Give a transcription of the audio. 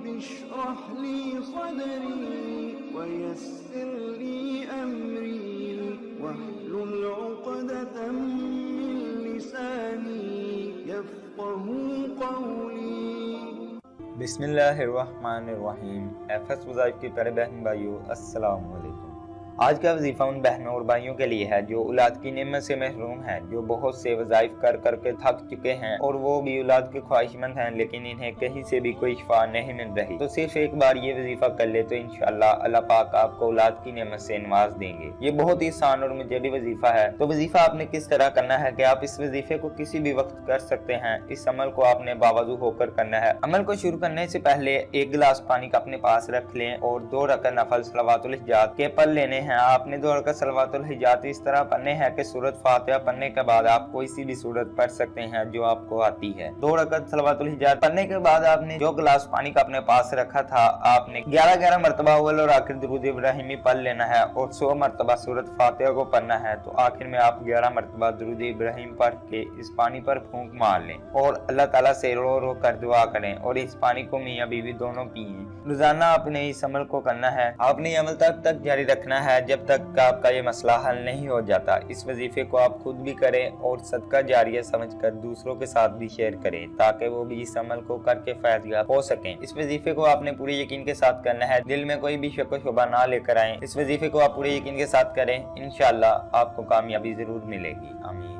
رب اشرح لي صدري ويسر لي أمري واحلل عقدة من لساني يفقهوا قولي۔ بسم اللہ الرحمن الرحیم۔ ایفس وظائف کی پیارے بہن بھائیوں، السلام علیکم۔ آج کا وظیفہ ان بہنوں اور بھائیوں کے لیے ہے جو اولاد کی نعمت سے محروم ہیں، جو بہت سے وظائف کر کر کے تھک چکے ہیں اور وہ بھی اولاد کے خواہش مند ہیں، لیکن انہیں کہیں سے بھی کوئی شفا نہیں مل رہی۔ تو صرف ایک بار یہ وظیفہ کر لے تو انشاءاللہ اللہ پاک آپ کو اولاد کی نعمت سے نواز دیں گے۔ یہ بہت ہی آسان اور مجرب وظیفہ ہے۔ تو وظیفہ آپ نے کس طرح کرنا ہے کہ آپ اس وظیفے کو کسی بھی وقت کر سکتے ہیں۔ اس عمل کو آپ نے باوضو ہو کر کرنا ہے۔ عمل کو شروع کرنے سے پہلے ایک گلاس پانی کا اپنے پاس رکھ لیں اور 2 رکعت نفل صلوات الحجات کے پڑھ لینے ہیں۔ آپ نے 2 رکعت صلوات الحجات اس طرح پڑھنے ہیں کہ سورۃ فاتحہ پڑھنے کے بعد آپ کوئی سی بھی سورت پڑھ سکتے ہیں جو آپ کو آتی ہے۔ 2 رکعت صلوات الحجات پڑھنے کے بعد آپ نے جو گلاس پانی کا اپنے پاس رکھا تھا، آپ نے 11 مرتبہ اول اور آخر درود ابراہیمی پڑھ لینا ہے اور 100 مرتبہ سورۃ فاتحہ کو پڑھنا ہے۔ تو آخر میں آپ 11 مرتبہ درود ابراہیم پڑھ کے اس پانی پر پھونک مار لیں اور اللہ تعالیٰ سے رو رو کر دعا کریں اور اس پانی کو میاں بیوی دونوں پیئیں۔ روزانہ آپ نے اس عمل کو کرنا ہے۔ آپ نے یہ عمل تک جاری رکھنا ہے جب تک آپ کا یہ مسئلہ حل نہیں ہو جاتا۔ اس وظیفے کو آپ خود بھی کریں اور صدقہ جاریہ سمجھ کر دوسروں کے ساتھ بھی شیئر کریں تاکہ وہ بھی اس عمل کو کر کے فیض یاب ہو سکیں۔ اس وظیفے کو آپ نے پورے یقین کے ساتھ کرنا ہے، دل میں کوئی بھی شک و شبہ نہ لے کر آئیں۔ اس وظیفے کو آپ پورے یقین کے ساتھ کریں، انشاءاللہ آپ کو کامیابی ضرور ملے گی۔ آمین۔